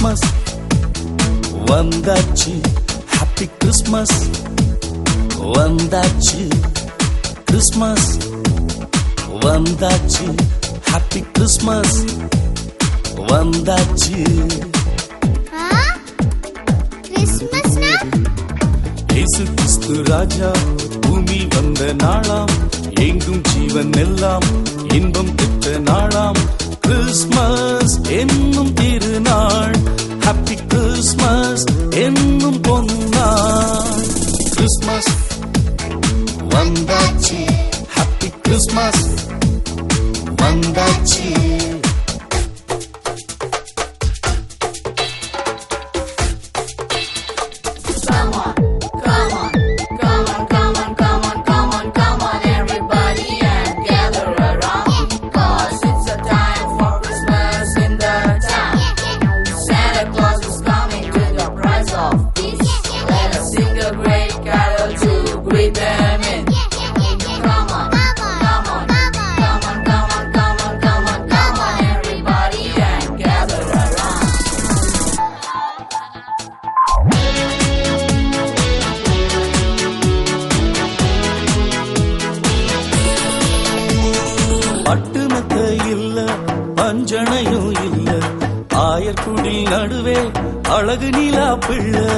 Christmas வந்தாச்சு, happy Christmas வந்தாச்சு, Christmas வந்தாச்சு, ஹாப்பி கிறிஸ்மஸ் வந்தாச்சு. இயேசு கிறிஸ்து ராஜா பூமி வந்த நாளாம், எங்கும் ஜீவன் எல்லாம் இன்பம் பெற்ற நாளாம். கிறிஸ்மஸ் என்னும் திருநாள், ஹாப்பி கிறிஸ்மஸ் என்னும் பொன்னாள். கிறிஸ்மஸ் வந்தாச்சு, ஹாப்பி கிறிஸ்மஸ் வந்தாச்சு. பட்டுனத்த இல்ல பஞ்சனையும் இல்ல, ஆயர்குடி நடுவே அழகு நிலா பிள்ளை.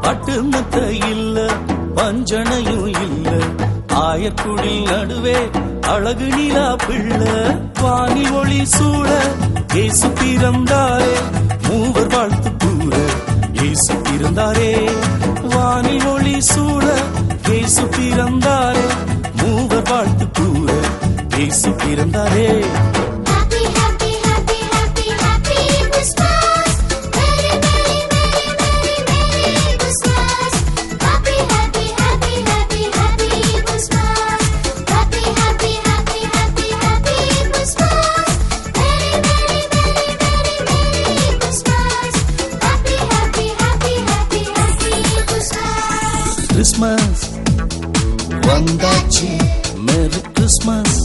பட்டுனத்த இல்ல பஞ்சனையும் இல்ல, ஆயர்குடி நடுவே அழகு நிலா பிள்ளை. வானி ஒளி சூழ இயேசு பிறந்தாரே, மூவர் வாழ்த்து கூற இயேசு பிறந்தாரே. வானி ஒளி சூழ இயேசு பிறந்தாரே, மூவர் வாழ்த்து கூற இயேசு பிறந்தாரே. கிறிஸ்மஸ் வந்தாச்சு, மேரி கிறிஸ்மஸ்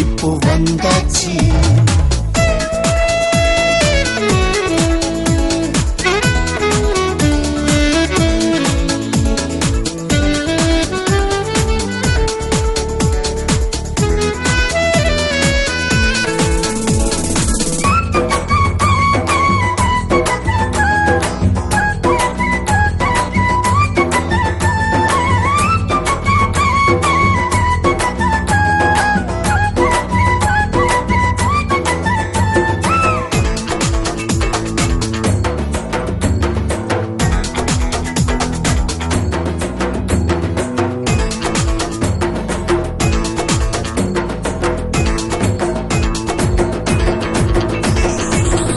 இப்போ வந்தாச்சு.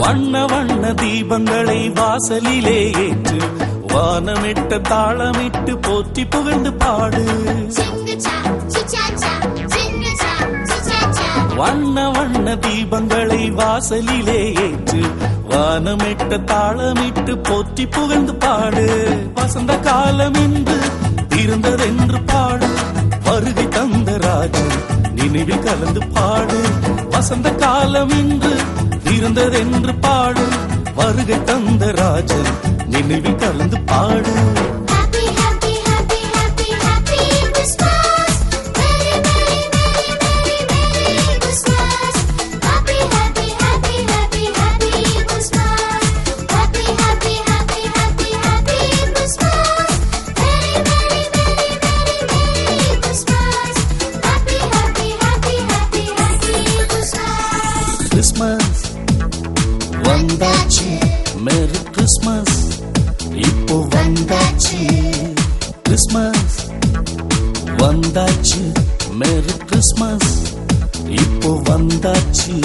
வண்ண வண்ண தீபங்களை வாசலிலே ஏற்று, வானமிட்ட தாளமிட்டு போற்றி புகழ்ந்து பாடு. வண்ண வண்ண தீபங்களை வாசலிலே ஏற்று, வானமிட்ட தாளமிட்டு போற்றி புகழ்ந்து பாடு. வசந்த காலம் என்று இருந்ததென்று பாடு, வருகை தந்த ராஜன் நினைவில் கலந்து பாடு. வசந்த காலம் என்று இருந்ததென்று பாடு, வருகை தந்த ராஜன் நினைவில் கலந்து பாடு. கிறிஸ்மஸ் வந்தாச்சு, மேரி கிறிஸ்மஸ் இப்போ வந்தாச்சு. கிறிஸ்மஸ் வந்தாச்சு, மேரி கிறிஸ்மஸ் இப்போ வந்தாச்சு.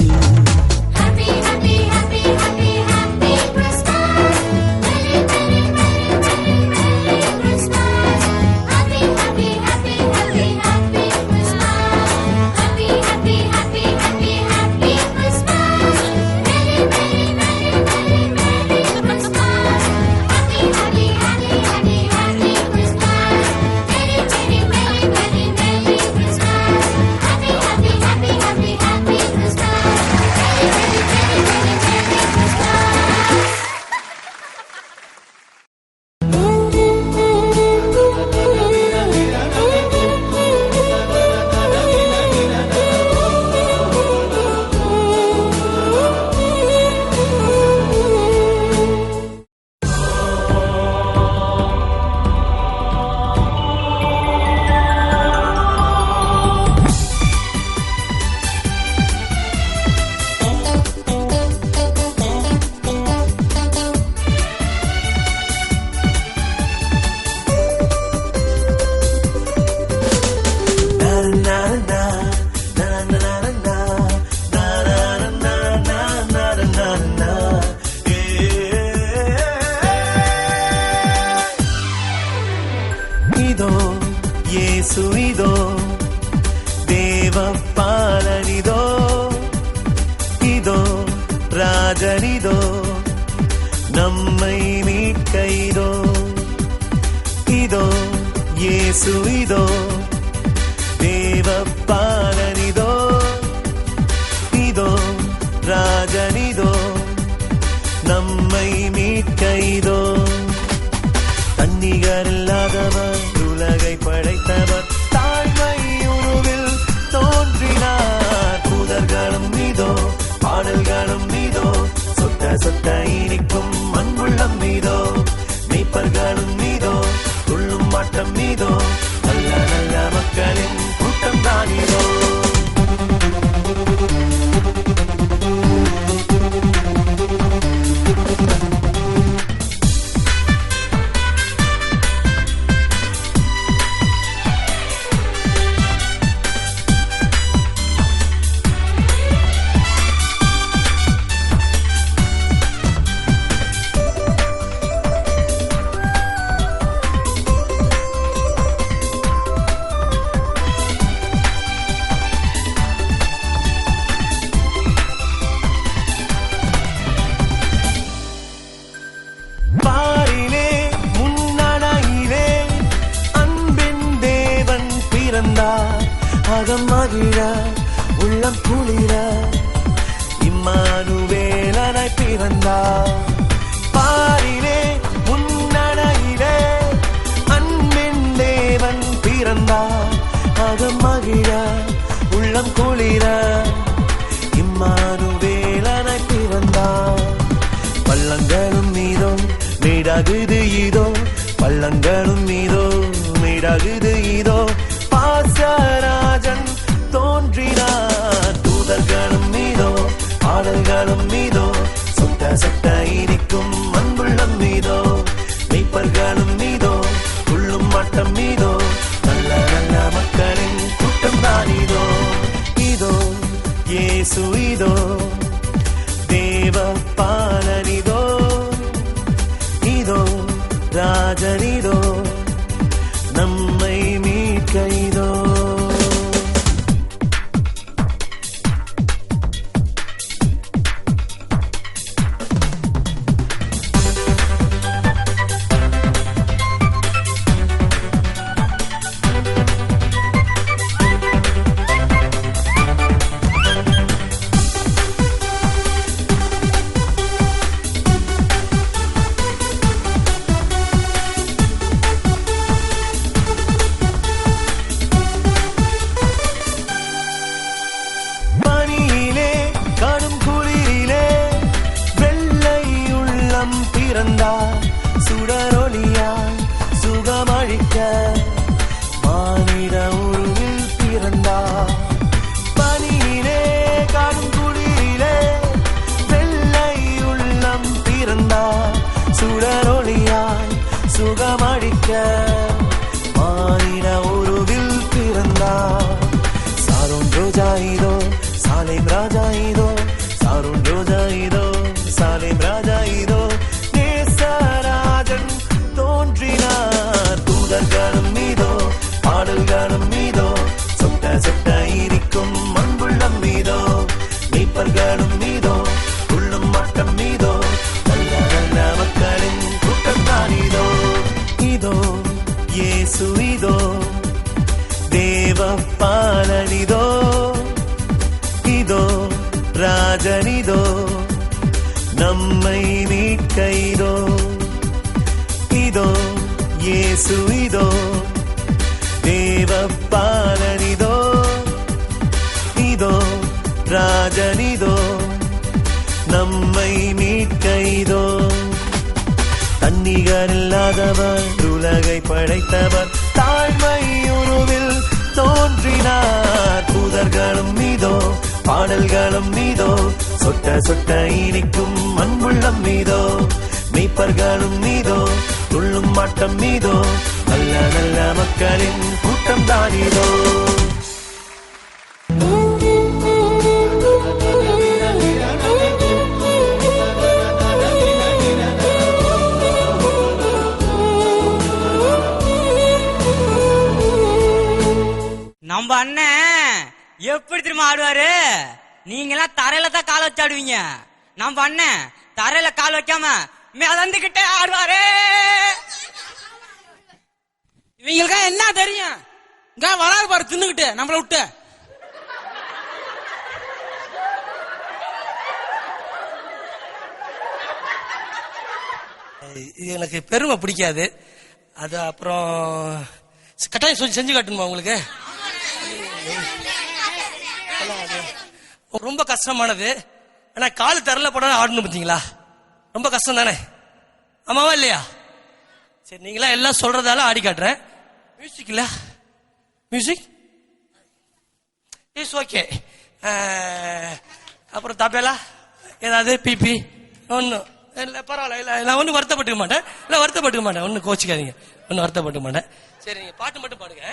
நம்மை மீட்க இதோ இதோ இயேசு இதோ தேவபாலனிதோ இதோ ராஜனிதோ நம்மை மீட்க இதோ தன்னிகர் இல்லாதவர் உலகை படைத்தவர் தாழ்மை உருவில் தோன்றினார் தூதர்களும் இதோ பாடல்களும் இதோ சொட்ட சொட்ட இனிக்கும் அன்புள்ளம் மீதோ மெய்ப்பர்களும் மீதோ துள்ளும் மாட்டம் மீதோ நல்ல நல்ல மக்களின் கூட்டம் தான் இதோ அகம் மகிழ உள்ளம் குளிர இம்மானுவேலனாய் பிறந்தார் பாரிலே முன்னடையிலே அன்பின் தேவன் பிறந்தார் அகம் மகிழ உள்ளம் குளிர இம்மானுவேலனாய் பிறந்தார் பள்ளங்களும் மீதோ மீடாகுது இதோ பள்ளங்களும் மீதோ மீடாகுது இதோ பாசராஜன் தோன்றினார் தூதர்களும் மீதோ பாடல்களும் மீதோ சொட்ட சொட்ட இனிக்கும் அன்புள்ளம் மீதோ மெய்ப்பர்களும் மீதோ உள்ளும் மட்டம் மீதோ நல்ல நல்ல மக்களின் கூட்டம் தான் இதோ இதோ இயேசு இதோ தேவபாலனிதோ இதோ ராஜனிதோ நம்மை மீட்க இதோ சுடரொளியாய் சுகமளிக்க மானிட உருவில் பிறந்தார் பனியிலே காடும் குளிரிலே வெள்ளை உள்ளம் பிறந்தார் சுடரொளியாய் சுகமளிக்க மானிட உருவில் பிறந்தார் சாரோன் ரோஜா இதோ சாலேம் ராஜா இதோ சாரோன் ரோஜா இதோ சாலேம் ராஜா இதோ தோன்றினார் தூதர்களும் மீதோ பாடல்களும் மீதோ சொட்ட சொட்ட இனிக்கும் அன்புள்ளம் மீதோ மெய்ப்பர்களும் மீதோ உள்ளும் மட்டம் மீதோ நல்ல நல்ல மக்களின் கூட்டம் தான் இதோ இதோ இயேசு இதோ தேவபாலனிதோ இதோ ராஜனிதோ நம்மை மீட்க இதோ இதோ இயேசு இதோ தேவபாலனிதோ இதோ ராஜனிதோ நம்மை மீட்க இதோ தன்னிகர் இல்லாதவர் உலகை படைத்தவர் தாழ்மை உருவில் தோன்றினார் தூதர்களும் மீதோ பாடல்களும் மீதோ சொட்ட சொட்ட இனிக்கும் அன்புள்ளம் மீதோ மெய்ப்பர்களும் மீதோ துள்ளும் மாட்டம் மீதோ நல்ல நல்ல மக்களின் கூட்டம் தான் இதோ நம்ம அண்ணன் எப்படி திரும்ப ஆடுவாரு? நீங்க எல்லாம் தரையில தான் கால் வச்சு ஆடுவீங்க. நம்ம அண்ணன் தரையில கால் வைக்காம மிதந்துகிட்டே ஆடுவாரு. இவங்களுக்கா என்ன தெரியும்? இங்க வராது பாரு தின்னுகிட்டு நம்மள விட்டு. இது எனக்கு பெருமை பிடிக்காது. அது அப்புறம் கட்டாயம் சொல்லி செஞ்சு காட்டணுமா உங்களுக்கு? ரொம்ப கஷ்டமானது. ஆனா காலு தரல போட ஆடணும் பார்த்தீங்களா? ரொம்ப கஷ்டம் தானே? ஆமாவா இல்லையா? சரி, நீங்களா எல்லாம் சொல்றதால ஆடி காட்டுறேன். மியூசிக் இல்ல, மியூசிக் இஸ் ஓகே. அப்புறம் தபேலா ஏதாவது பிபி ஒன்னும் இல்ல, பரவாயில்ல. இல்ல நான் ஒன்னும் வருத்தப்பட்டுக்க மாட்டேன். ஒன்னும் கோச்சிக்காதீங்க, ஒன்னும் வருத்தப்பட்டுக்க மாட்டேன். சரி, நீங்க பாட்டு மட்டும் பாடுங்க.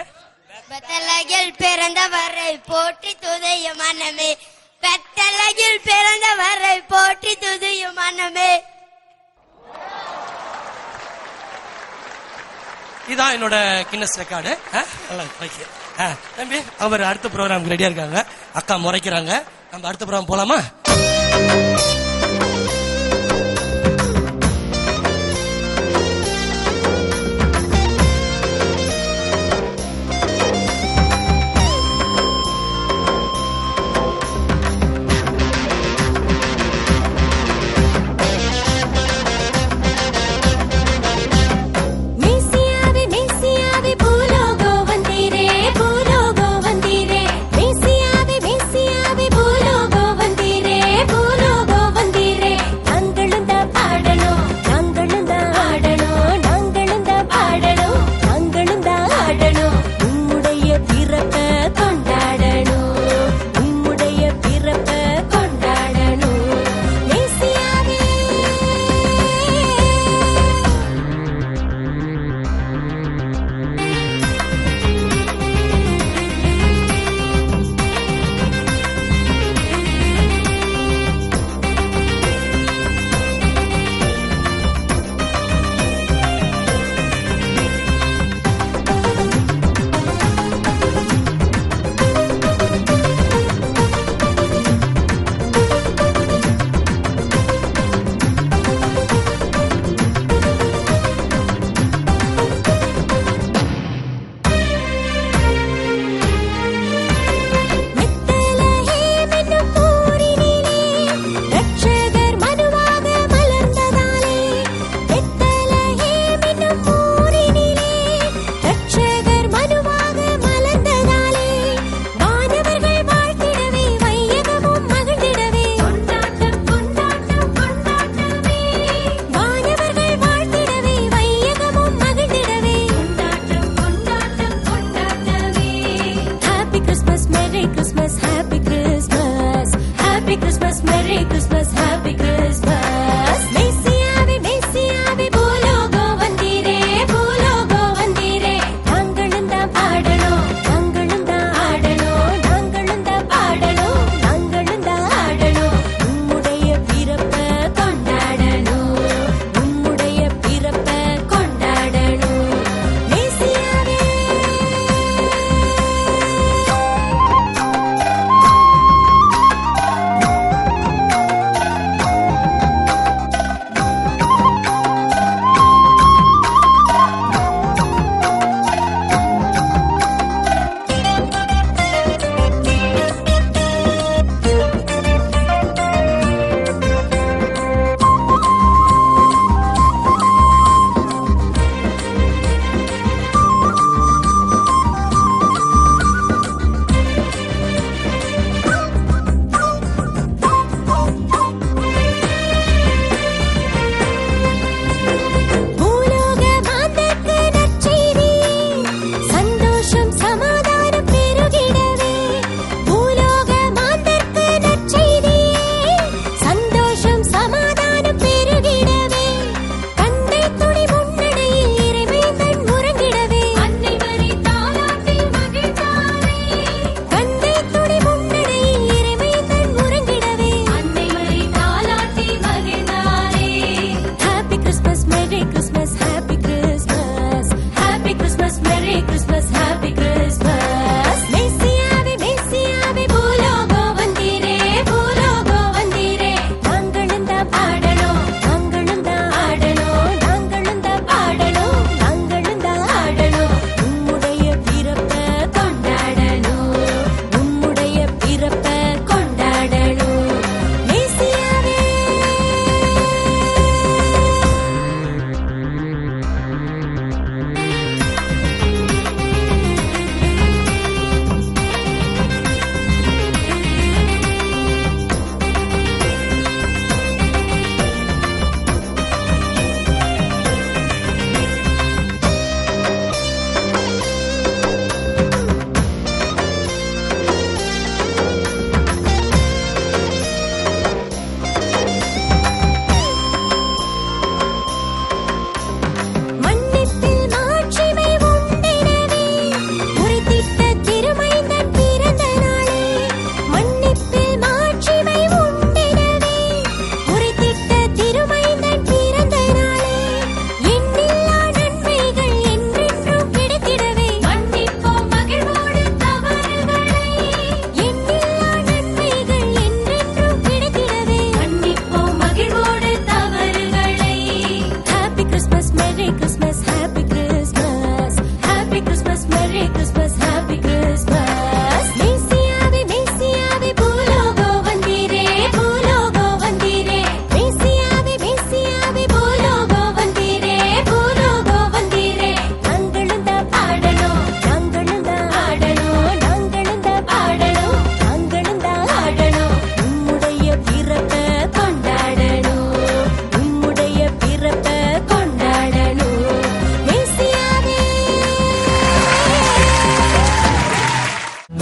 பெத்தலகில் பிறந்தவரை போற்றி துதையும் மனமே, பெத்தலகில் பிறந்தவரை போற்றி துதையும் மனமே. இதான் என்னோட கின்னஸ் ரெக்கார்டு. தம்பி, அவர் அடுத்த ப்ரோக்ராம் ரெடியா இருக்காங்க. அக்கா முறைக்கிறாங்க. நம்ம அடுத்த ப்ரோக்ராம் போலாமா?